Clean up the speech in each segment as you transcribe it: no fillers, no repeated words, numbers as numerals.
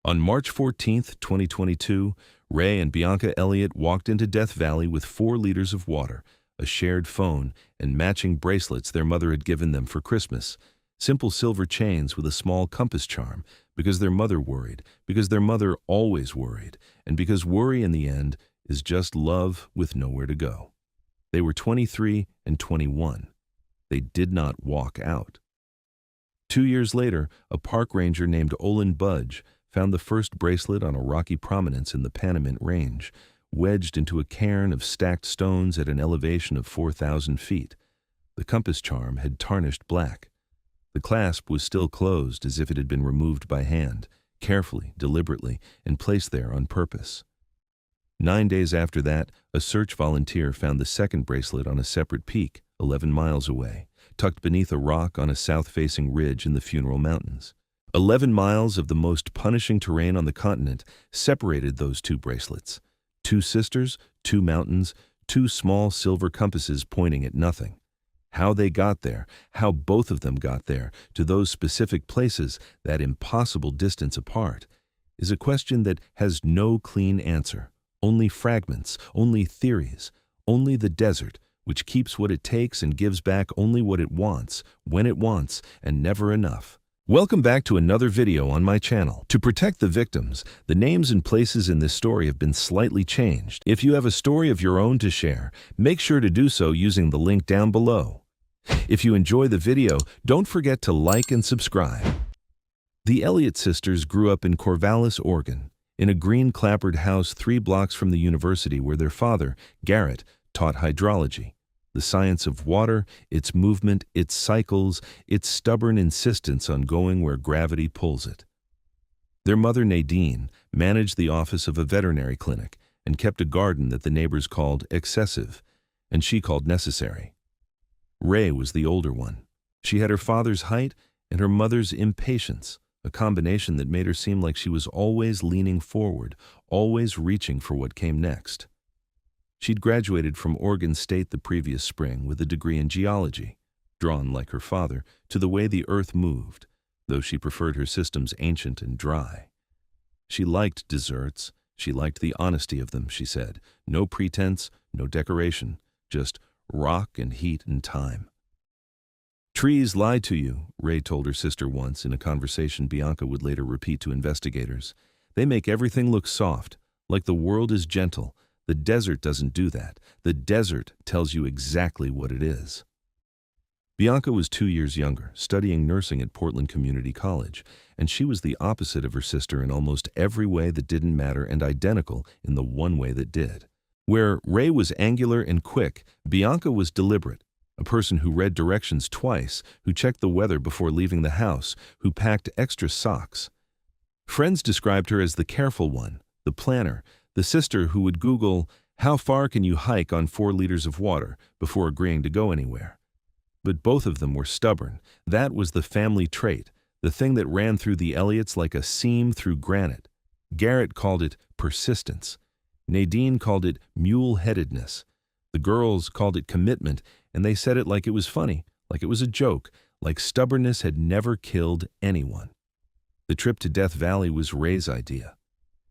On March 14, 2022, Rae and Bianca Elliott walked into Death Valley with 4 liters of water, a shared phone, and matching bracelets their mother had given them for Christmas. Simple silver chains with a small compass charm, because their mother worried, because their mother always worried, and because worry in the end is just love with nowhere to go. They were 23 and 21. They did not walk out. 2 years later, a park ranger named Olin Budge found the first bracelet on a rocky prominence in the Panamint Range, wedged into a cairn of stacked stones at an elevation of 4,000 feet. The compass charm had tarnished black. The clasp was still closed as if it had been removed by hand, carefully, deliberately, and placed there on purpose. 9 days after that, a search volunteer found the second bracelet on a separate peak, 11 miles away, tucked beneath a rock on a south-facing ridge in the Funeral Mountains. 11 miles of the most punishing terrain on the continent separated those 2 bracelets. 2 sisters, 2 mountains, 2 small silver compasses pointing at nothing. How they got there, how both of them got there, to those specific places, that impossible distance apart, is a question that has no clean answer. Only fragments, only theories, only the desert, which keeps what it takes and gives back only what it wants, when it wants, and never enough. Welcome back to another video on my channel. To protect the victims, the names and places in this story have been slightly changed. If you have a story of your own to share, make sure to do so using the link down below. If you enjoy the video, don't forget to like and subscribe. The Elliott sisters grew up in Corvallis, Oregon, in a green clapboard house 3 blocks from the university where their father, Garrett, taught hydrology. The science of water, its movement, its cycles, its stubborn insistence on going where gravity pulls it. Their mother, Nadine, managed the office of a veterinary clinic and kept a garden that the neighbors called excessive, and she called necessary. Rae was the older one. She had her father's height and her mother's impatience, a combination that made her seem like she was always leaning forward, always reaching for what came next. She'd graduated from Oregon State the previous spring with a degree in geology, drawn, like her father, to the way the earth moved, though she preferred her systems ancient and dry. She liked desserts. She liked the honesty of them, she said. No pretense, no decoration, just rock and heat and time. Trees lie to you, Rae told her sister once in a conversation Bianca would later repeat to investigators. They make everything look soft, like the world is gentle. The desert doesn't do that. The desert tells you exactly what it is. Bianca was 2 years younger, studying nursing at Portland Community College, and she was the opposite of her sister in almost every way that didn't matter and identical in the one way that did. Where Rae was angular and quick, Bianca was deliberate, a person who read directions twice, who checked the weather before leaving the house, who packed extra socks. Friends described her as the careful one, the planner, the sister who would Google, "How far can you hike on 4 liters of water?" before agreeing to go anywhere. But both of them were stubborn. That was the family trait, the thing that ran through the Elliots like a seam through granite. Garrett called it persistence. Nadine called it mule-headedness. The girls called it commitment, and they said it like it was funny, like it was a joke, like stubbornness had never killed anyone. The trip to Death Valley was Rae's idea.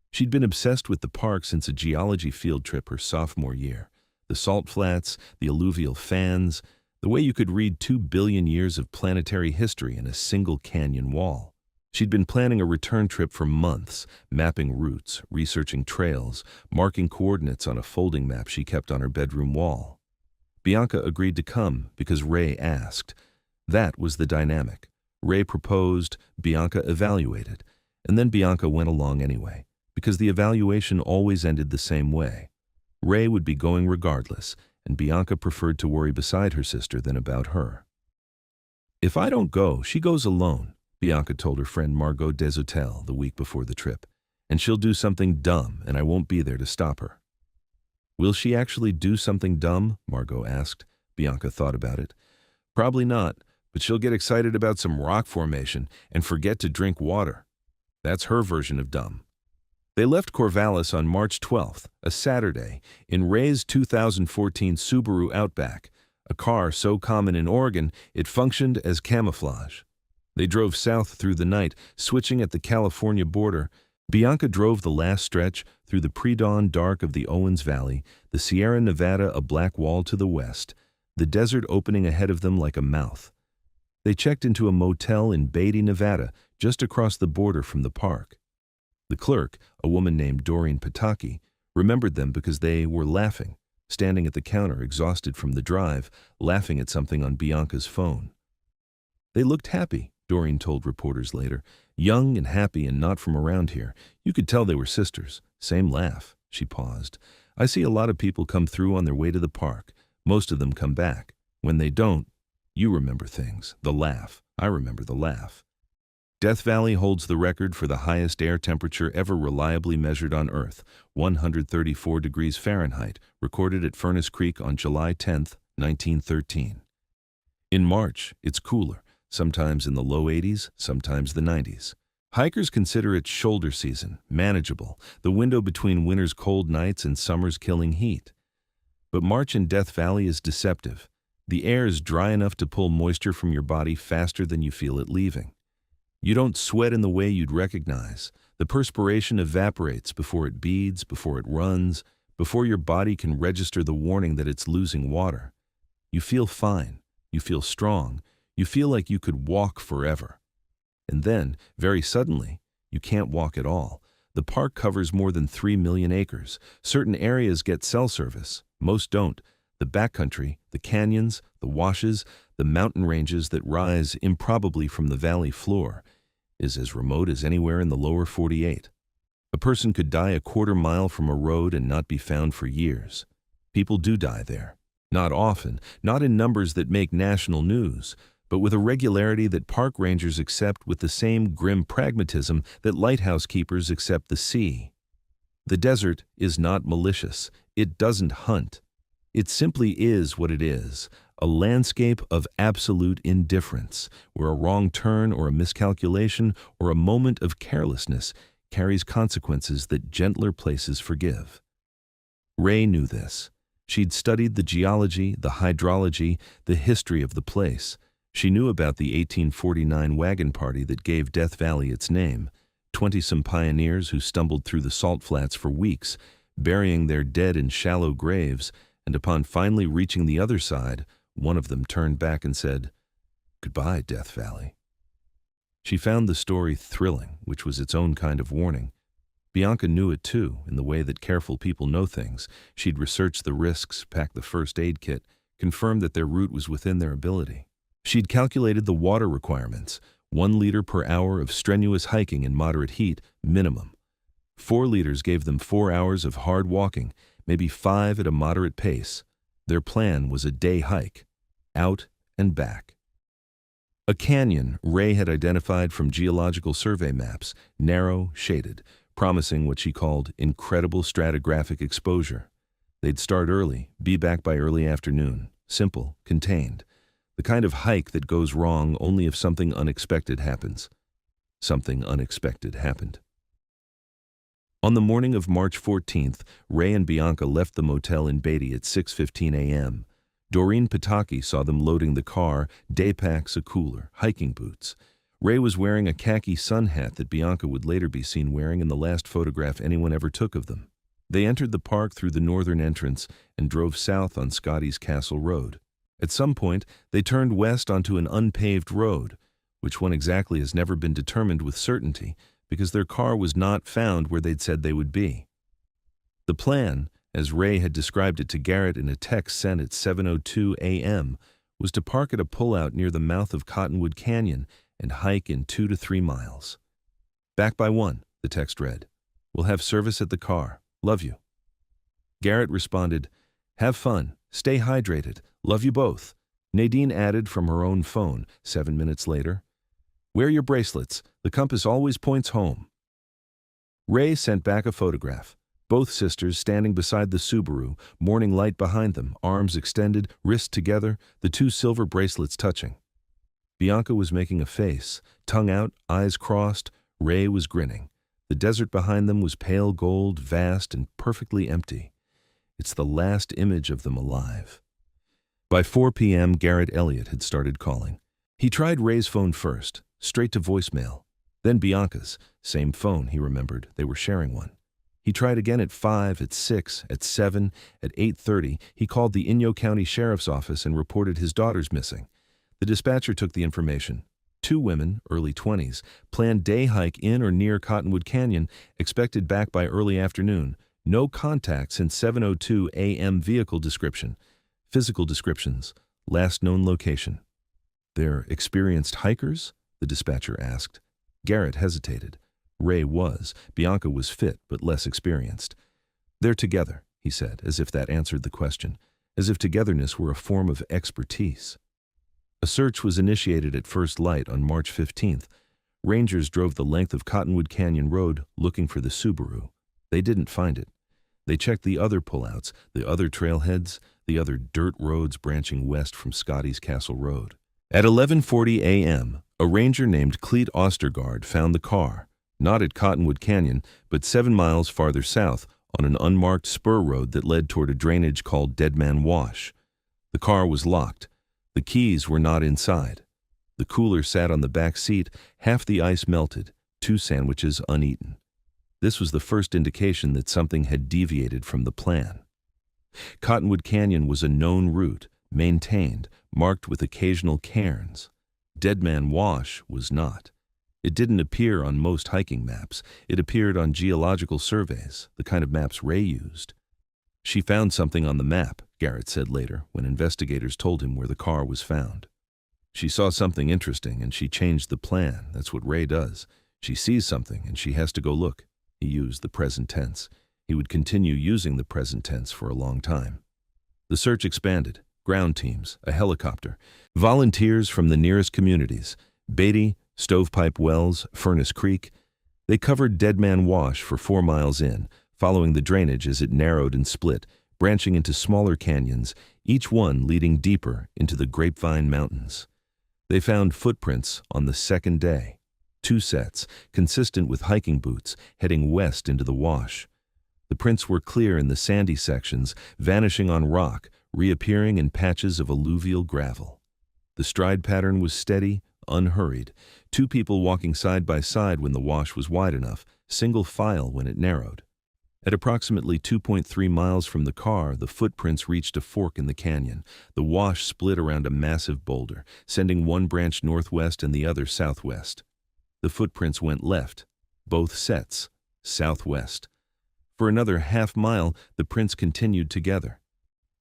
She'd been obsessed with the park since a geology field trip her sophomore year. The salt flats, the alluvial fans, the way you could read 2 billion years of planetary history in a single canyon wall. She'd been planning a return trip for months, mapping routes, researching trails, marking coordinates on a folding map she kept on her bedroom wall. Bianca agreed to come because Rae asked. That was the dynamic. Rae proposed, Bianca evaluated, and then Bianca went along anyway, because the evaluation always ended the same way. Rae would be going regardless, and Bianca preferred to worry beside her sister than about her. "If I don't go, she goes alone," Bianca told her friend Margot Deshotel the week before the trip, "and she'll do something dumb, and I won't be there to stop her." "Will she actually do something dumb?" Margot asked. Bianca thought about it. "Probably not, but she'll get excited about some rock formation and forget to drink water. That's her version of dumb." They left Corvallis on March 12th, a Saturday, in Rae's 2014 Subaru Outback, a car so common in Oregon it functioned as camouflage. They drove south through the night, switching at the California border, Bianca drove the last stretch through the pre-dawn dark of the Owens Valley, the Sierra Nevada a black wall to the west, the desert opening ahead of them like a mouth. They checked into a motel in Beatty, Nevada, just across the border from the park. The clerk, a woman named Doreen Pataki, remembered them because they were laughing, standing at the counter exhausted from the drive, laughing at something on Bianca's phone. They looked happy, Doreen told reporters later, young and happy and not from around here. You could tell they were sisters. Same laugh. She paused. I see a lot of people come through on their way to the park. Most of them come back. When they don't, you remember things. The laugh. I remember the laugh. Death Valley holds the record for the highest air temperature ever reliably measured on Earth, 134 degrees Fahrenheit, recorded at Furnace Creek on July 10, 1913. In March, it's cooler, sometimes in the low 80s, sometimes the 90s. Hikers consider it shoulder season, manageable, the window between winter's cold nights and summer's killing heat. But March in Death Valley is deceptive. The air is dry enough to pull moisture from your body faster than you feel it leaving. You don't sweat in the way you'd recognize. The perspiration evaporates before it beads, before it runs, before your body can register the warning that it's losing water. You feel fine. You feel strong. You feel like you could walk forever. And then, very suddenly, you can't walk at all. The park covers more than 3 million acres. Certain areas get cell service. Most don't. The backcountry, the canyons, the washes, the mountain ranges that rise improbably from the valley floor is as remote as anywhere in the lower 48. A person could die a quarter mile from a road and not be found for years. People do die there. Not often, not in numbers that make national news, but with a regularity that park rangers accept with the same grim pragmatism that lighthouse keepers accept the sea. The desert is not malicious. It doesn't hunt. It simply is what it is, a landscape of absolute indifference, where a wrong turn or a miscalculation or a moment of carelessness carries consequences that gentler places forgive. Rae knew this. She'd studied the geology, the hydrology, the history of the place. She knew about the 1849 wagon party that gave Death Valley its name, 20-some pioneers who stumbled through the salt flats for weeks, burying their dead in shallow graves, and upon finally reaching the other side, one of them turned back and said, "Goodbye, Death Valley." She found the story thrilling, which was its own kind of warning. Bianca knew it too, in the way that careful people know things. She'd researched the risks, packed the first aid kit, confirmed that their route was within their ability. She'd calculated the water requirements, 1 liter per hour of strenuous hiking in moderate heat, minimum. 4 liters gave them 4 hours of hard walking, maybe 5 at a moderate pace. Their plan was a day hike, out and back. A canyon Rae had identified from geological survey maps, narrow, shaded, promising what she called incredible stratigraphic exposure. They'd start early, be back by early afternoon, simple, contained. The kind of hike that goes wrong only if something unexpected happens. Something unexpected happened. On the morning of March 14th, Rae and Bianca left the motel in Beatty at 6:15 a.m. Doreen Pataki saw them loading the car, day packs, a cooler, hiking boots. Rae was wearing a khaki sun hat that Bianca would later be seen wearing in the last photograph anyone ever took of them. They entered the park through the northern entrance and drove south on Scotty's Castle Road. At some point, they turned west onto an unpaved road, which one exactly has never been determined with certainty, because their car was not found where they'd said they would be. The plan, as Rae had described it to Garrett in a text sent at 7:02 a.m., was to park at a pullout near the mouth of Cottonwood Canyon and hike in 2 to 3 miles. "Back by 1, the text read. "We'll have service at the car. Love you." Garrett responded, "Have fun. Stay hydrated. Love you both." Nadine added from her own phone 7 minutes later, "Wear your bracelets. The compass always points home." Rae sent back a photograph. Both sisters standing beside the Subaru, morning light behind them, arms extended, wrists together, the 2 silver bracelets touching. Bianca was making a face, tongue out, eyes crossed. Rae was grinning. The desert behind them was pale gold, vast and perfectly empty. It's the last image of them alive. By 4 p.m., Garrett Elliott had started calling. He tried Rae's phone first, straight to voicemail. Then Bianca's. Same phone, he remembered. They were sharing one. He tried again at 5, at 6, at 7, at 8:30. He called the Inyo County Sheriff's Office and reported his daughters missing. The dispatcher took the information. 2 women, early 20s, planned day hike in or near Cottonwood Canyon, expected back by early afternoon. No contact since 7:02 a.m. Vehicle description. Physical descriptions. Last known location. They're experienced hikers? The dispatcher asked. Garrett hesitated. Rae was. Bianca was fit, but less experienced. They're together, he said, as if that answered the question, as if togetherness were a form of expertise. A search was initiated at first light on March 15th. Rangers drove the length of Cottonwood Canyon Road looking for the Subaru. They didn't find it. They checked the other pullouts, the other trailheads, the other dirt roads branching west from Scotty's Castle Road. At 11:40 a.m., a ranger named Cleet Ostergaard found the car, not at Cottonwood Canyon, but 7 miles farther south on an unmarked spur road that led toward a drainage called Dead Man Wash. The car was locked. The keys were not inside. The cooler sat on the back seat, half the ice melted, 2 sandwiches uneaten. This was the first indication that something had deviated from the plan. Cottonwood Canyon was a known route, maintained, marked with occasional cairns. Dead Man Wash was not. It didn't appear on most hiking maps. It appeared on geological surveys, the kind of maps Rae used. She found something on the map, Garrett said later, when investigators told him where the car was found. She saw something interesting and she changed the plan. That's what Rae does. She sees something and she has to go look. He used the present tense. He would continue using the present tense for a long time. The search expanded. Ground teams, a helicopter, volunteers from the nearest communities, Beatty, Stovepipe Wells, Furnace Creek. They covered Dead Man Wash for 4 miles in, following the drainage as it narrowed and split, branching into smaller canyons, each one leading deeper into the Grapevine Mountains. They found footprints on the second day, 2 sets, consistent with hiking boots, heading west into the wash. The prints were clear in the sandy sections, vanishing on rock, reappearing in patches of alluvial gravel. The stride pattern was steady, unhurried, 2 people walking side by side when the wash was wide enough, single file when it narrowed. At approximately 2.3 miles from the car, the footprints reached a fork in the canyon. The wash split around a massive boulder, sending one branch northwest and the other southwest. The footprints went left, both sets, southwest. For another half mile, the prints continued together.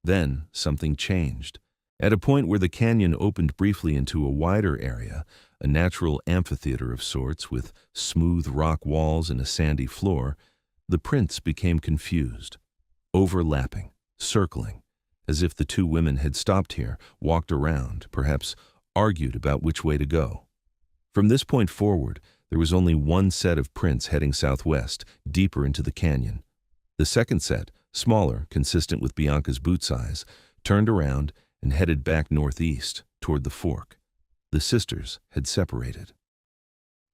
Then something changed. At a point where the canyon opened briefly into a wider area, a natural amphitheater of sorts with smooth rock walls and a sandy floor, the prints became confused, overlapping, circling, as if the 2 women had stopped here, walked around, perhaps argued about which way to go. From this point forward, there was only one set of prints heading southwest, deeper into the canyon. The second set, smaller, consistent with Bianca's boot size, turned around and headed back northeast, toward the fork. The sisters had separated.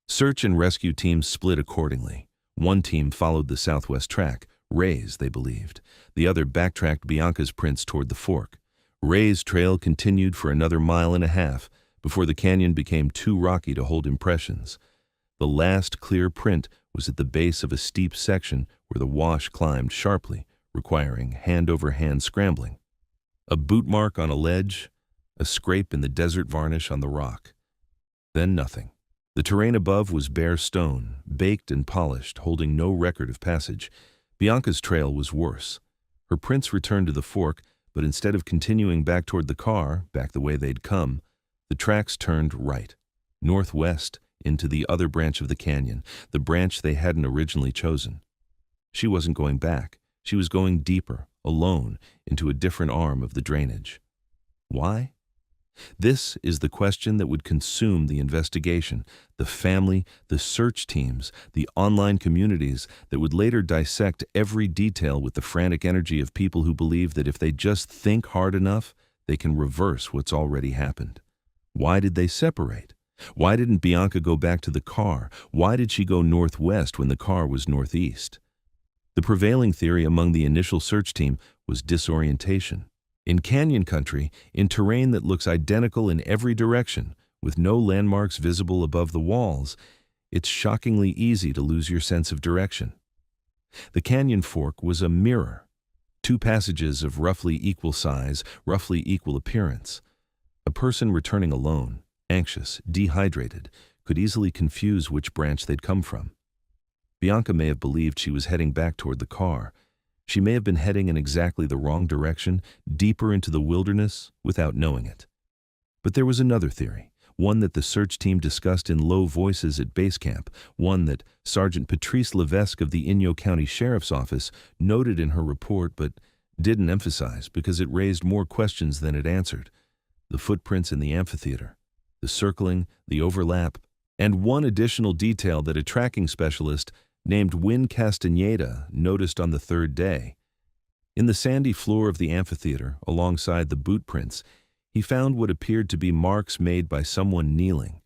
Search and rescue teams split accordingly. One team followed the southwest track, Rae's, they believed. The other backtracked Bianca's prints toward the fork. Rae's trail continued for another 1.5 miles before the canyon became too rocky to hold impressions. The last clear print was at the base of a steep section where the wash climbed sharply, requiring hand-over-hand scrambling. A boot mark on a ledge, a scrape in the desert varnish on the rock. Then nothing. The terrain above was bare stone, baked and polished, holding no record of passage. Bianca's trail was worse. Her prints returned to the fork, but instead of continuing back toward the car, back the way they'd come, the tracks turned right, northwest, into the other branch of the canyon, the branch they hadn't originally chosen. She wasn't going back. She was going deeper, alone, into a different arm of the drainage. Why? This is the question that would consume the investigation, the family, the search teams, the online communities that would later dissect every detail with the frantic energy of people who believe that if they just think hard enough, they can reverse what's already happened. Why did they separate? Why didn't Bianca go back to the car? Why did she go northwest when the car was northeast? The prevailing theory among the initial search team was disorientation. In canyon country, in terrain that looks identical in every direction, with no landmarks visible above the walls, it's shockingly easy to lose your sense of direction. The canyon fork was a mirror. Two passages of roughly equal size, roughly equal appearance. A person returning alone, anxious, dehydrated, could easily confuse which branch they'd come from. Bianca may have believed she was heading back toward the car. She may have been heading in exactly the wrong direction, deeper into the wilderness, without knowing it. But there was another theory, one that the search team discussed in low voices at base camp, one that Sergeant Patrice Levesque of the Inyo County Sheriff's Office noted in her report but didn't emphasize because it raised more questions than it answered. The footprints in the amphitheater, the circling, the overlap, and one additional detail that a tracking specialist named Win Castaneda noticed on the third day. In the sandy floor of the amphitheater, alongside the boot prints, he found what appeared to be marks made by someone kneeling.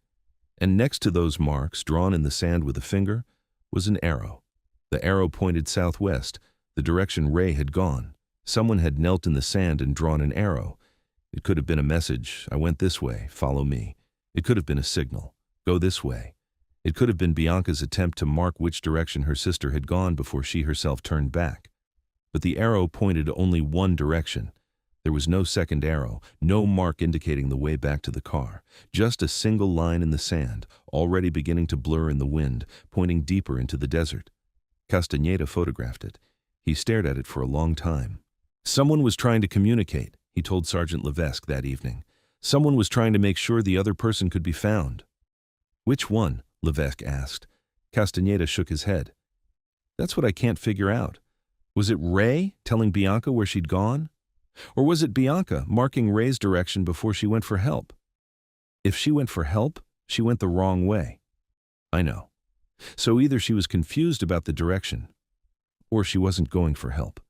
And next to those marks, drawn in the sand with a finger, was an arrow. The arrow pointed southwest, the direction Rae had gone. Someone had knelt in the sand and drawn an arrow. It could have been a message, "I went this way, follow me." It could have been a signal, "Go this way." It could have been Bianca's attempt to mark which direction her sister had gone before she herself turned back. But the arrow pointed only one direction. There was no second arrow, no mark indicating the way back to the car, just a single line in the sand, already beginning to blur in the wind, pointing deeper into the desert. Castaneda photographed it. He stared at it for a long time. Someone was trying to communicate, he told Sergeant Levesque that evening. Someone was trying to make sure the other person could be found. "Which one?" Levesque asked. Castaneda shook his head. "That's what I can't figure out. Was it Rae telling Bianca where she'd gone? Or was it Bianca marking Rae's direction before she went for help? If she went for help, she went the wrong way." "I know. So either she was confused about the direction, or she wasn't going for help."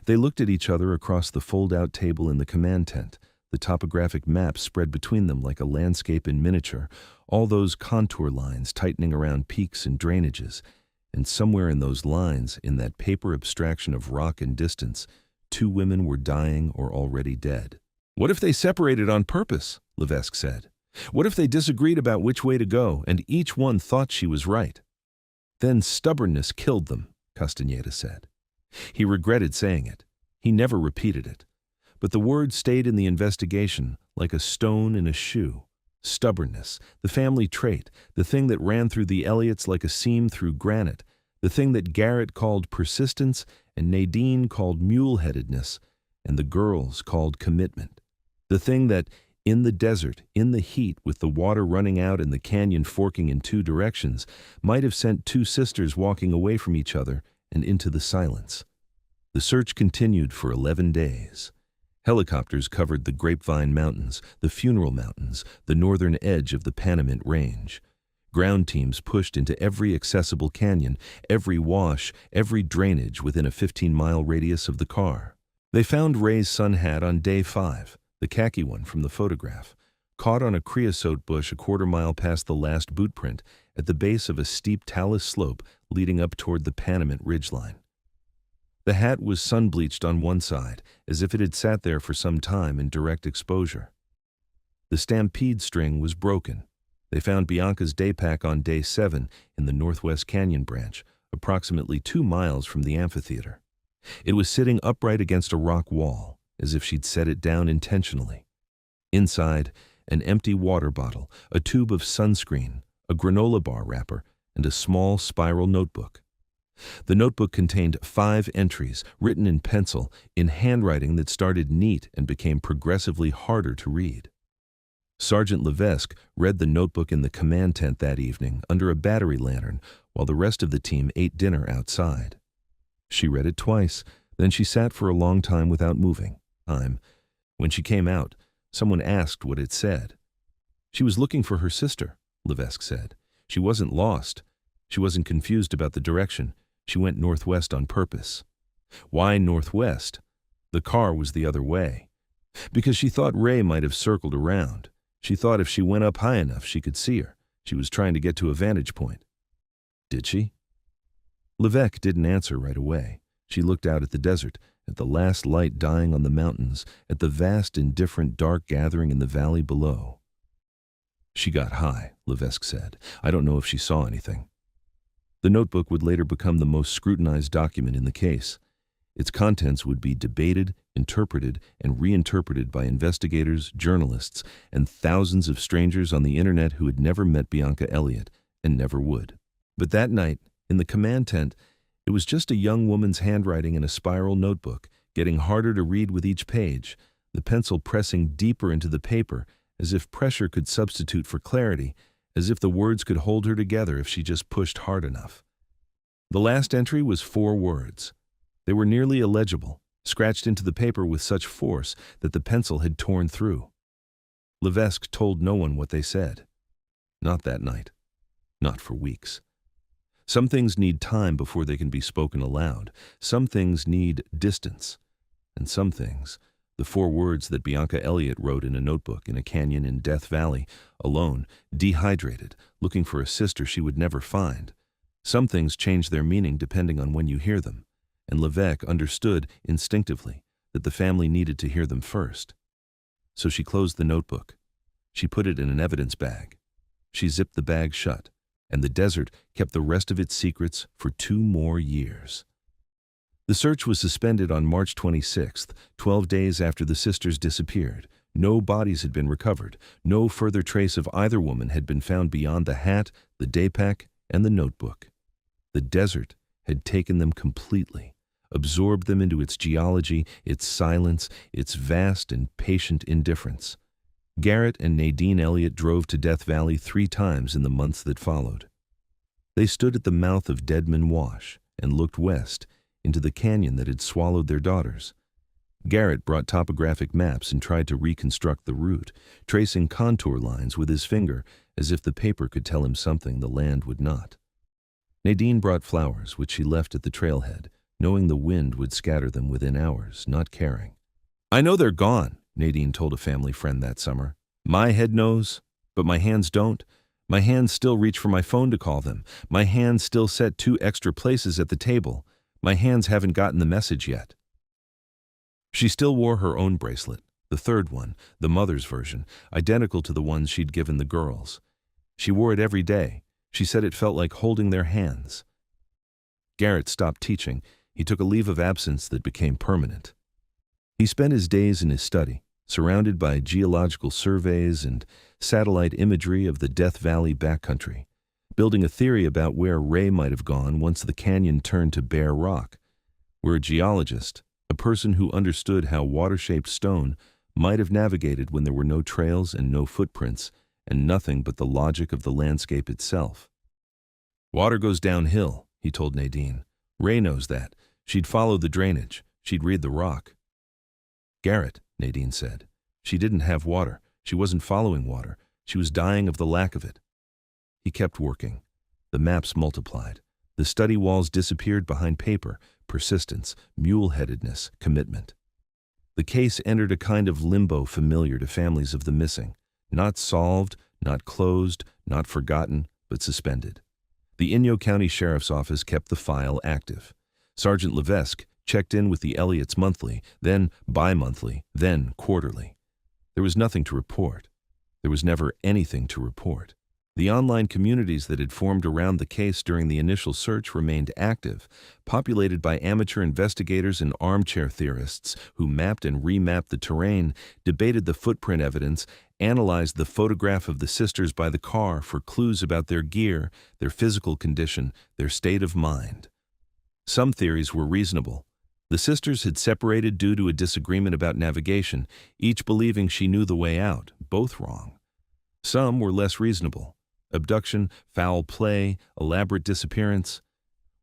They looked at each other across the fold-out table in the command tent, the topographic map spread between them like a landscape in miniature, all those contour lines tightening around peaks and drainages, and somewhere in those lines, in that paper abstraction of rock and distance, two women were dying or already dead. "What if they separated on purpose?" Levesque said. "What if they disagreed about which way to go, and each one thought she was right?" "Then stubbornness killed them," Castaneda said. He regretted saying it. He never repeated it. But the word stayed in the investigation like a stone in a shoe. Stubbornness, the family trait, the thing that ran through the Elliotts like a seam through granite, the thing that Garrett called persistence and Nadine called mule-headedness, and the girls called commitment. The thing that, in the desert, in the heat, with the water running out and the canyon forking in two directions, might have sent two sisters walking away from each other and into the silence. The search continued for 11 days. Helicopters covered the Grapevine Mountains, the Funeral Mountains, the northern edge of the Panamint Range. Ground teams pushed into every accessible canyon, every wash, every drainage within a 15-mile radius of the car. They found Rae's sun hat on day 5, the khaki one from the photograph, caught on a creosote bush a quarter-mile past the last boot print at the base of a steep talus slope leading up toward the Panamint ridgeline. The hat was sun-bleached on one side, as if it had sat there for some time in direct exposure. The stampede string was broken. They found Bianca's day pack on day 7 in the Northwest Canyon branch, approximately 2 miles from the amphitheater. It was sitting upright against a rock wall, as if she'd set it down intentionally. Inside, an empty water bottle, a tube of sunscreen, a granola bar wrapper, and a small spiral notebook. The notebook contained 5 entries, written in pencil, in handwriting that started neat and became progressively harder to read. Sergeant Levesque read the notebook in the command tent that evening under a battery lantern while the rest of the team ate dinner outside. She read it twice, then she sat for a long time without moving. When she came out, someone asked what it said. She was looking for her sister, Levesque said. She wasn't lost. She wasn't confused about the direction. She went northwest on purpose. Why northwest? The car was the other way. Because she thought Rae might have circled around. She thought if she went up high enough, she could see her. She was trying to get to a vantage point. Did she? Levesque didn't answer right away. She looked out at the desert, at the last light dying on the mountains, at the vast, indifferent dark gathering in the valley below. She got high, Levesque said. I don't know if she saw anything. The notebook would later become the most scrutinized document in the case. Its contents would be debated, interpreted, and reinterpreted by investigators, journalists, and thousands of strangers on the internet who had never met Bianca Elliott and never would. But that night, in the command tent, it was just a young woman's handwriting in a spiral notebook, getting harder to read with each page, the pencil pressing deeper into the paper, as if pressure could substitute for clarity, as if the words could hold her together if she just pushed hard enough. The last entry was 4 words. They were nearly illegible, scratched into the paper with such force that the pencil had torn through. Levesque told no one what they said. Not that night. Not for weeks. Some things need time before they can be spoken aloud. Some things need distance. And some things, the 4 words that Bianca Elliott wrote in a notebook in a canyon in Death Valley, alone, dehydrated, looking for a sister she would never find. Some things change their meaning depending on when you hear them, and Levesque understood instinctively that the family needed to hear them first. So she closed the notebook. She put it in an evidence bag. She zipped the bag shut, and the desert kept the rest of its secrets for 2 more years. The search was suspended on March 26th, 12 days after the sisters disappeared. No bodies had been recovered. No further trace of either woman had been found beyond the hat, the daypack, and the notebook. The desert had taken them completely, absorbed them into its geology, its silence, its vast and patient indifference. Garrett and Nadine Elliott drove to Death Valley 3 times in the months that followed. They stood at the mouth of Deadman Wash and looked west into the canyon that had swallowed their daughters. Garrett brought topographic maps and tried to reconstruct the route, tracing contour lines with his finger as if the paper could tell him something the land would not. Nadine brought flowers, which she left at the trailhead, knowing the wind would scatter them within hours, not caring. I know they're gone, Nadine told a family friend that summer. My head knows, but my hands don't. My hands still reach for my phone to call them. My hands still set 2 extra places at the table. My hands haven't gotten the message yet. She still wore her own bracelet, the 3rd one, the mother's version, identical to the ones she'd given the girls. She wore it every day. She said it felt like holding their hands. Garrett stopped teaching. He took a leave of absence that became permanent. He spent his days in his study, surrounded by geological surveys and satellite imagery of the Death Valley backcountry, building a theory about where Rae might have gone once the canyon turned to bare rock, where a geologist, a person who understood how water-shaped stone might have navigated when there were no trails and no footprints, and nothing but the logic of the landscape itself. Water goes downhill, he told Nadine. Rae knows that. She'd follow the drainage. She'd read the rock. Garrett, Nadine said. She didn't have water. She wasn't following water. She was dying of the lack of it. He kept working. The maps multiplied. The study walls disappeared behind paper, persistence, mule-headedness, commitment. The case entered a kind of limbo familiar to families of the missing. Not solved, not closed, not forgotten, but suspended. The Inyo County Sheriff's Office kept the file active. Sergeant Levesque checked in with the Elliott's monthly, then bi-monthly, then quarterly. There was nothing to report. There was never anything to report. The online communities that had formed around the case during the initial search remained active, populated by amateur investigators and armchair theorists who mapped and remapped the terrain, debated the footprint evidence, analyzed the photograph of the sisters by the car for clues about their gear, their physical condition, their state of mind. Some theories were reasonable. The sisters had separated due to a disagreement about navigation, each believing she knew the way out, both wrong. Some were less reasonable. Abduction, foul play, elaborate disappearance.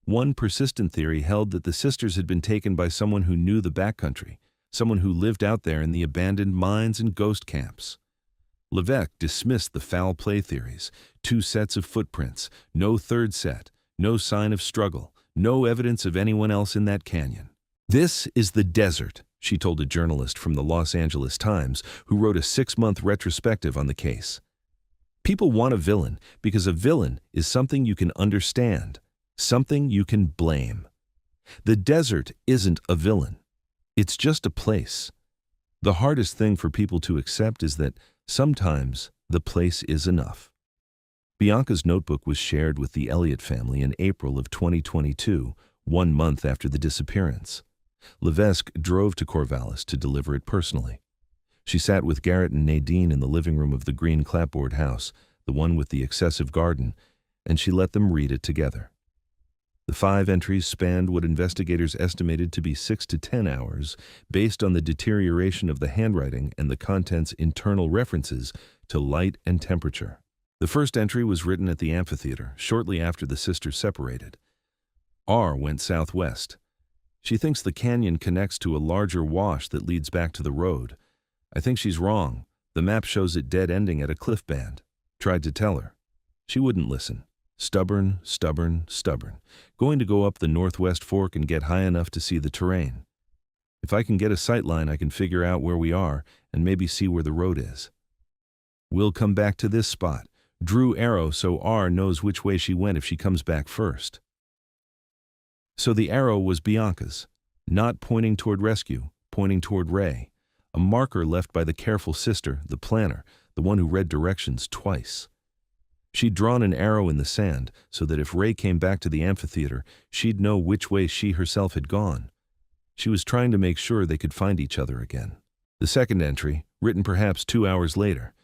One persistent theory held that the sisters had been taken by someone who knew the backcountry, someone who lived out there in the abandoned mines and ghost camps. Levesque dismissed the foul play theories. 2 sets of footprints, no 3rd set, no sign of struggle, no evidence of anyone else in that canyon. This is the desert, she told a journalist from the Los Angeles Times who wrote a 6-month retrospective on the case. People want a villain because a villain is something you can understand, something you can blame. The desert isn't a villain. It's just a place. The hardest thing for people to accept is that sometimes The place is enough. Bianca's notebook was shared with the Elliott family in April of 2022, 1 month after the disappearance. Levesque drove to Corvallis to deliver it personally. She sat with Garrett and Nadine in the living room of the green clapboard house, the one with the excessive garden, and she let them read it together. The 5 entries spanned what investigators estimated to be 6 to 10 hours, based on the deterioration of the handwriting and the content's internal references to light and temperature. The first entry was written at the amphitheater, shortly after the sisters separated. R went southwest. She thinks the canyon connects to a larger wash that leads back to the road. I think she's wrong. The map shows it dead-ending at a cliff band. Tried to tell her. She wouldn't listen. Stubborn, stubborn, stubborn. Going to go up the northwest fork and get high enough to see the terrain. If I can get a sight line, I can figure out where we are and maybe see where the road is. We'll come back to this spot. Drew arrow so R knows which way she went if she comes back first. So the arrow was Bianca's, not pointing toward rescue, pointing toward Rae, a marker left by the careful sister, the planner, the one who read directions twice. She'd drawn an arrow in the sand so that if Rae came back to the amphitheater, she'd know which way she herself had gone. She was trying to make sure they could find each other again. The second entry, written perhaps 2 hours later.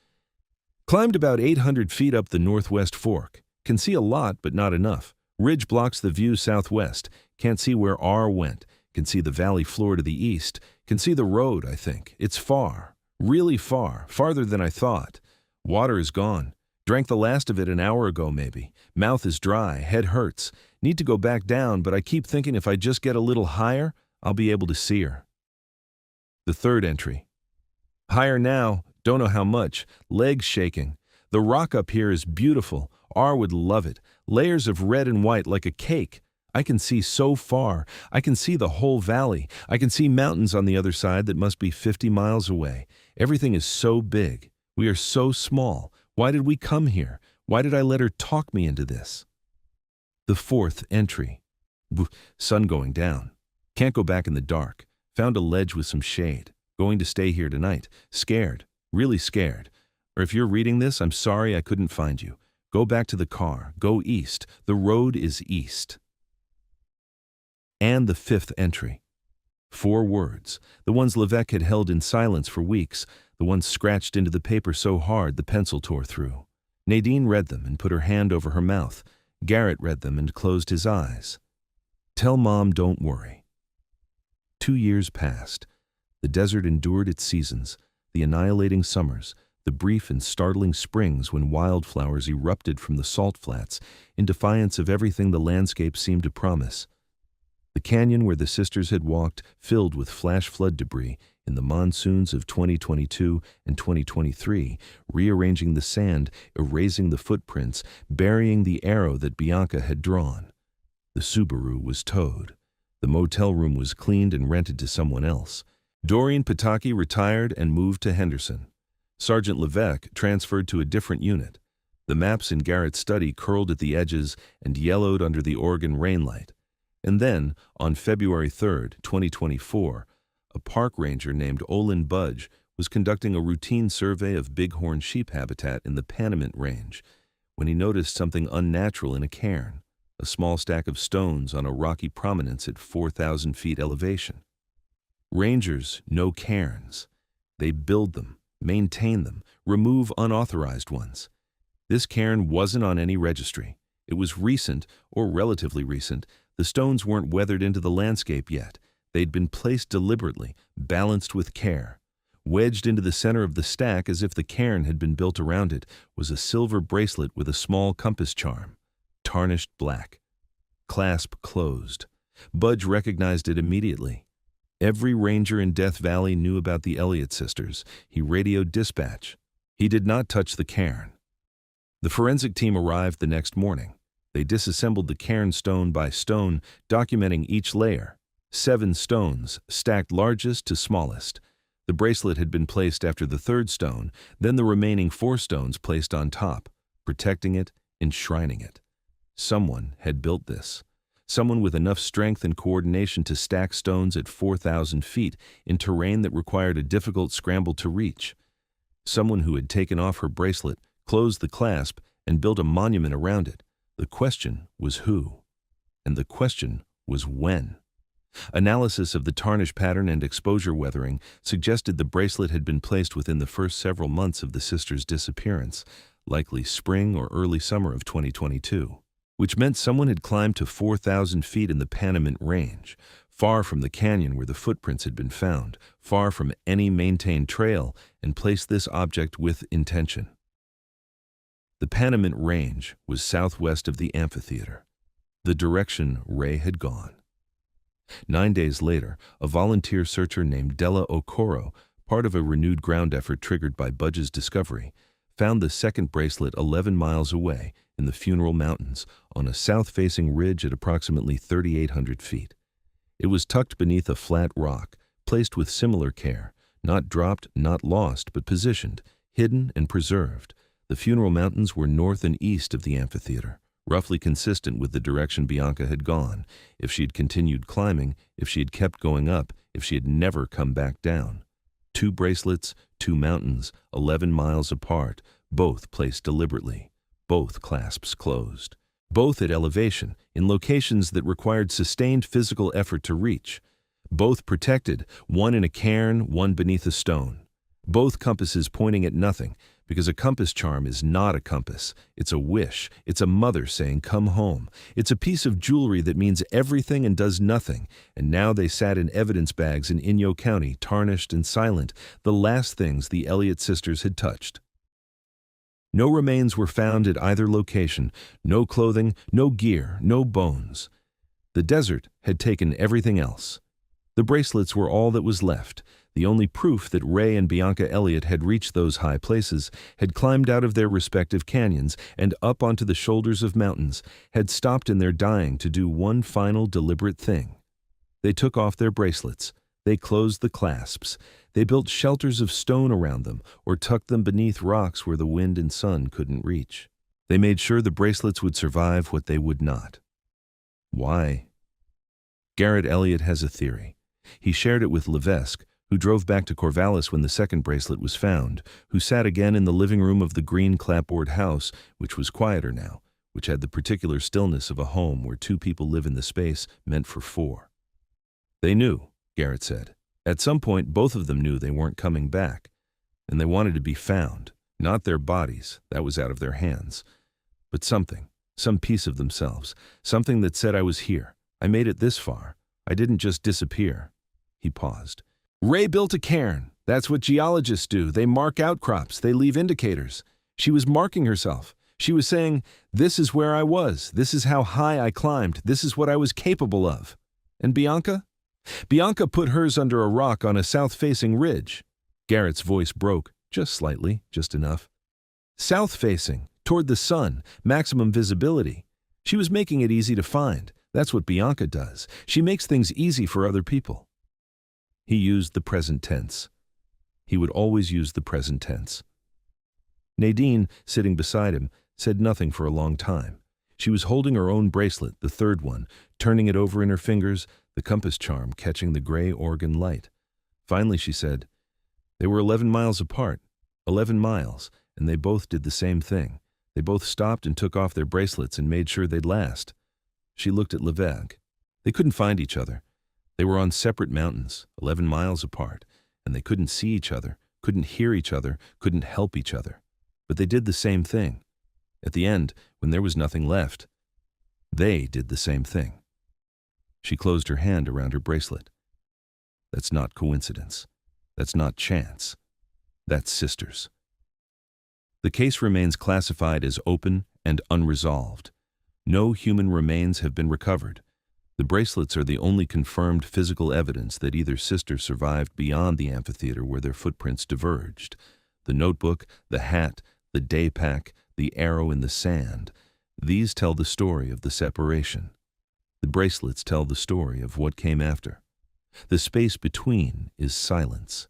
Climbed about 800 feet up the northwest fork. Can see a lot, but not enough. Ridge blocks the view southwest. Can't see where R went. Can see the valley floor to the east. Can see the road, I think. It's far. Really far. Farther than I thought. Water is gone. Drank the last of it an hour ago, maybe. Mouth is dry. Head hurts. Need to go back down, but I keep thinking if I just get a little higher, I'll be able to see her. The third entry. Higher now. Don't know how much. Legs shaking. The rock up here is beautiful. R would love it. Layers of red and white like a cake. I can see so far. I can see the whole valley. I can see mountains on the other side that must be 50 miles away. Everything is so big. We are so small. Why did we come here? Why did I let her talk me into this? The fourth entry. Sun going down. Can't go back in the dark. Found a ledge with some shade. Going to stay here tonight. Scared. Really scared. Or if you're reading this, I'm sorry I couldn't find you. Go back to the car. Go east. The road is east. And the fifth entry. 4 words. The ones Levesque had held in silence for weeks. The ones scratched into the paper so hard the pencil tore through. Nadine read them and put her hand over her mouth. Garrett read them and closed his eyes. Tell Mom don't worry. 2 years passed. The desert endured its seasons, the annihilating summers, the brief and startling springs when wildflowers erupted from the salt flats in defiance of everything the landscape seemed to promise. The canyon where the sisters had walked filled with flash flood debris in the monsoons of 2022 and 2023, rearranging the sand, erasing the footprints, burying the arrow that Bianca had drawn. The Subaru was towed. The motel room was cleaned and rented to someone else. Doreen Pataki retired and moved to Henderson. Sergeant Levesque transferred to a different unit. The maps in Garrett's study curled at the edges and yellowed under the Oregon rainlight. And then, on February 3, 2024, a park ranger named Olin Budge was conducting a routine survey of bighorn sheep habitat in the Panamint Range when he noticed something unnatural in a cairn, a small stack of stones on a rocky prominence at 4,000 feet elevation. Rangers know cairns. They build them, maintain them, remove unauthorized ones. This cairn wasn't on any registry. It was recent, or relatively recent. The stones weren't weathered into the landscape yet. They'd been placed deliberately, balanced with care. Wedged into the center of the stack as if the cairn had been built around it was a silver bracelet with a small compass charm, tarnished black. Clasp closed. Budge recognized it immediately. Every ranger in Death Valley knew about the Elliott sisters. He radioed dispatch. He did not touch the cairn. The forensic team arrived the next morning. They disassembled the cairn stone by stone, documenting each layer. 7 stones, stacked largest to smallest. The bracelet had been placed after the 3rd stone, then the remaining 4 stones placed on top, protecting it, enshrining it. Someone had built this. Someone with enough strength and coordination to stack stones at 4,000 feet in terrain that required a difficult scramble to reach. Someone who had taken off her bracelet, closed the clasp, and built a monument around it. The question was who? And the question was when. Analysis of the tarnish pattern and exposure weathering suggested the bracelet had been placed within the first several months of the sisters' disappearance, likely spring or early summer of 2022, which meant someone had climbed to 4,000 feet in the Panamint Range, far from the canyon where the footprints had been found, far from any maintained trail, and placed this object with intention. The Panamint Range was southwest of the amphitheater, the direction Rae had gone. 9 days later, a volunteer searcher named Della Okoro, part of a renewed ground effort triggered by Budge's discovery, found the second bracelet 11 miles away in the Funeral Mountains on a south-facing ridge at approximately 3,800 feet. It was tucked beneath a flat rock, placed with similar care, not dropped, not lost, but positioned, hidden and preserved. The Funeral Mountains were north and east of the amphitheater, roughly consistent with the direction Bianca had gone, if she had continued climbing, if she had kept going up, if she had never come back down. 2 bracelets, 2 mountains, 11 miles apart, both placed deliberately, both clasps closed, both at elevation, in locations that required sustained physical effort to reach, both protected, one in a cairn, one beneath a stone, both compasses pointing at nothing, because a compass charm is not a compass. It's a wish. It's a mother saying, "Come home." It's a piece of jewelry that means everything and does nothing. And now they sat in evidence bags in Inyo County, tarnished and silent, the last things the Elliott sisters had touched. No remains were found at either location, no clothing, no gear, no bones. The desert had taken everything else. The bracelets were all that was left, the only proof that Rae and Bianca Elliott had reached those high places, had climbed out of their respective canyons and up onto the shoulders of mountains, had stopped in their dying to do one final deliberate thing. They took off their bracelets. They closed the clasps. They built shelters of stone around them or tucked them beneath rocks where the wind and sun couldn't reach. They made sure the bracelets would survive what they would not. Why? Garrett Elliott has a theory. He shared it with Levesque, who drove back to Corvallis when the second bracelet was found, who sat again in the living room of the green clapboard house, which was quieter now, which had the particular stillness of a home where 2 people live in the space meant for 4. They knew, Garrett said. At some point, both of them knew they weren't coming back, and they wanted to be found, not their bodies, that was out of their hands, but something, some piece of themselves, something that said, "I was here. I made it this far. I didn't just disappear." He paused. Rae built a cairn. That's what geologists do. They mark outcrops. They leave indicators. She was marking herself. She was saying, "This is where I was. This is how high I climbed. This is what I was capable of." And Bianca? Bianca put hers under a rock on a south-facing ridge. Garrett's voice broke, just slightly, just enough. South-facing, toward the sun, maximum visibility. She was making it easy to find. That's what Bianca does. She makes things easy for other people. He used the present tense. He would always use the present tense. Nadine, sitting beside him, said nothing for a long time. She was holding her own bracelet, the third one, turning it over in her fingers, the compass charm catching the gray organ light. Finally she said, "They were 11 miles apart, 11 miles, and they both did the same thing. They both stopped and took off their bracelets and made sure they'd last." She looked at Levesque. They couldn't find each other. They were on separate mountains, 11 miles apart, and they couldn't see each other, couldn't hear each other, couldn't help each other. But they did the same thing. At the end, when there was nothing left, they did the same thing. She closed her hand around her bracelet. That's not coincidence. That's not chance. That's sisters. The case remains classified as open and unresolved. No human remains have been recovered. The bracelets are the only confirmed physical evidence that either sister survived beyond the amphitheater where their footprints diverged. The notebook, the hat, the day pack, the arrow in the sand, these tell the story of the separation. The bracelets tell the story of what came after. The space between is silence.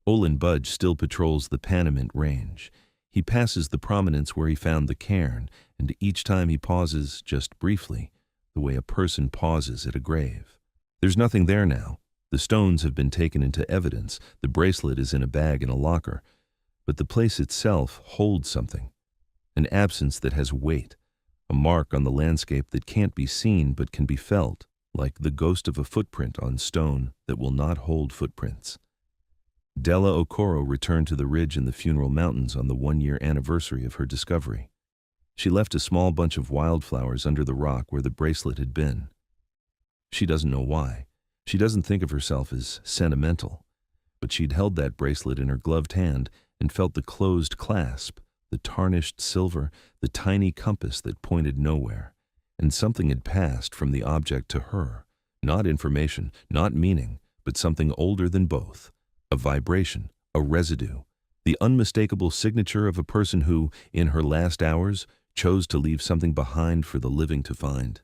Olin Budge still patrols the Panamint Range. He passes the prominence where he found the cairn, and each time he pauses, just briefly, the way a person pauses at a grave. There's nothing there now. The stones have been taken into evidence. The bracelet is in a bag in a locker. but the place itself holds something, an absence that has weight, a mark on the landscape that can't be seen but can be felt, like the ghost of a footprint on stone that will not hold footprints. Della Okoro returned to the ridge in the Funeral Mountains on the 1-year anniversary of her discovery. She left a small bunch of wildflowers under the rock where the bracelet had been. She doesn't know why. She doesn't think of herself as sentimental, but she'd held that bracelet in her gloved hand and felt the closed clasp, the tarnished silver, the tiny compass that pointed nowhere. And something had passed from the object to her, not information, not meaning, but something older than both, a vibration, a residue, the unmistakable signature of a person who, in her last hours, chose to leave something behind for the living to find.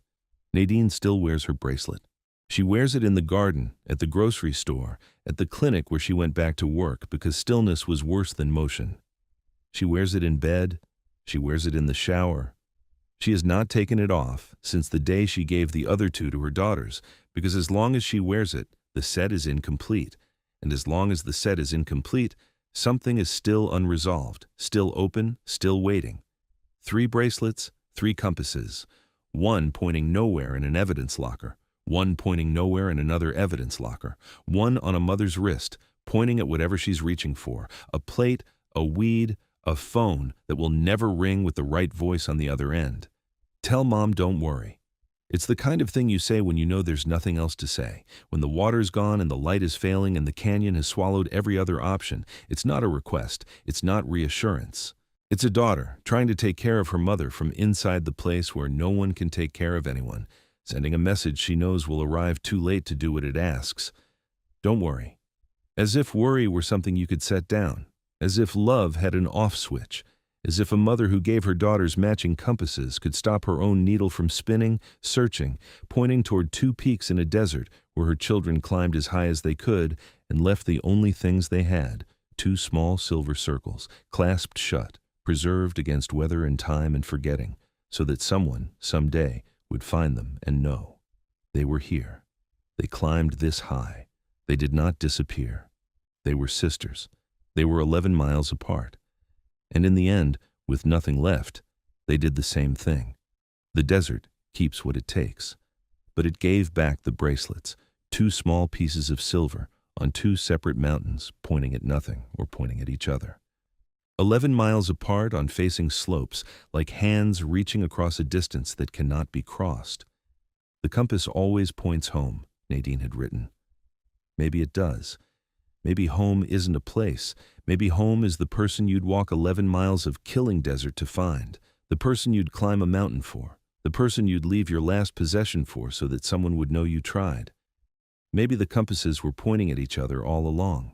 Nadine still wears her bracelet. She wears it in the garden, at the grocery store, at the clinic where she went back to work because stillness was worse than motion. She wears it in bed. She wears it in the shower. She has not taken it off since the day she gave the other two to her daughters, because as long as she wears it, the set is incomplete. And as long as the set is incomplete, something is still unresolved, still open, still waiting. 3 bracelets, 3 compasses, one pointing nowhere in an evidence locker, one pointing nowhere in another evidence locker, one on a mother's wrist, pointing at whatever she's reaching for, a plate, a weed, a phone that will never ring with the right voice on the other end. Tell Mom don't worry. It's the kind of thing you say when you know there's nothing else to say. When the water's gone and the light is failing and the canyon has swallowed every other option, it's not a request, it's not reassurance. It's a daughter trying to take care of her mother from inside the place where no one can take care of anyone, sending a message she knows will arrive too late to do what it asks. Don't worry. As if worry were something you could set down. As if love had an off switch. As if a mother who gave her daughters matching compasses could stop her own needle from spinning, searching, pointing toward 2 peaks in a desert where her children climbed as high as they could and left the only things they had, 2 small silver circles, clasped shut, preserved against weather and time and forgetting, so that someone, someday, would find them and know. They were here. They climbed this high. They did not disappear. They were sisters. They were 11 miles apart. And in the end, with nothing left, they did the same thing. The desert keeps what it takes. But it gave back the bracelets, 2 small pieces of silver on 2 separate mountains pointing at nothing or pointing at each other. 11 miles apart on facing slopes, like hands reaching across a distance that cannot be crossed. The compass always points home, Nadine had written. Maybe it does. Maybe home isn't a place. Maybe home is the person you'd walk 11 miles of killing desert to find, the person you'd climb a mountain for, the person you'd leave your last possession for so that someone would know you tried. Maybe the compasses were pointing at each other all along.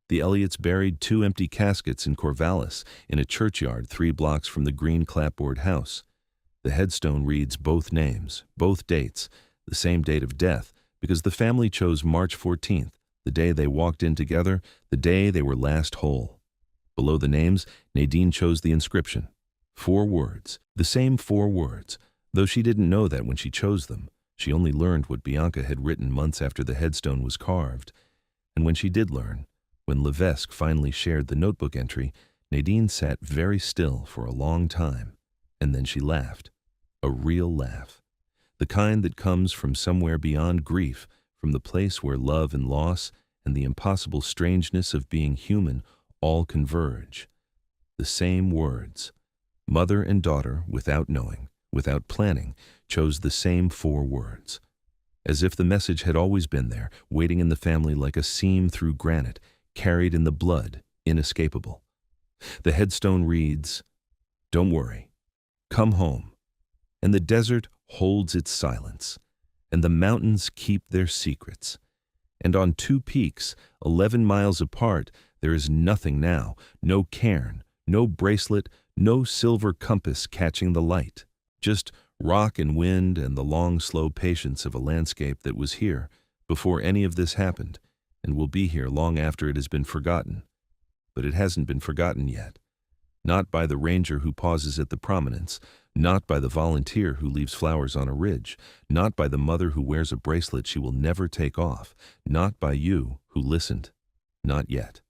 The Elliots buried 2 empty caskets in Corvallis, in a churchyard 3 blocks from the green clapboard house. The headstone reads both names, both dates, the same date of death, because the family chose March 14th, the day they walked in together, the day they were last whole. Below the names, Nadine chose the inscription. 4 words, the same 4 words, though she didn't know that when she chose them. She only learned what Bianca had written months after the headstone was carved. And when she did learn, when Levesque finally shared the notebook entry, Nadine sat very still for a long time, and then she laughed. A real laugh. The kind that comes from somewhere beyond grief, from the place where love and loss and the impossible strangeness of being human all converge. The same words. Mother and daughter, without knowing, without planning, chose the same 4 words. As if the message had always been there, waiting in the family like a seam through granite, carried in the blood, inescapable. The headstone reads, "Don't worry. Come home." And the desert holds its silence, and the mountains keep their secrets. And on 2 peaks, 11 miles apart, there is nothing now, no cairn, no bracelet, no silver compass catching the light. Just rock and wind and the long, slow patience of a landscape that was here before any of this happened, and will be here long after it has been forgotten. But it hasn't been forgotten yet. Not by the ranger who pauses at the prominence, not by the volunteer who leaves flowers on a ridge, not by the mother who wears a bracelet she will never take off, not by you who listened. Not yet.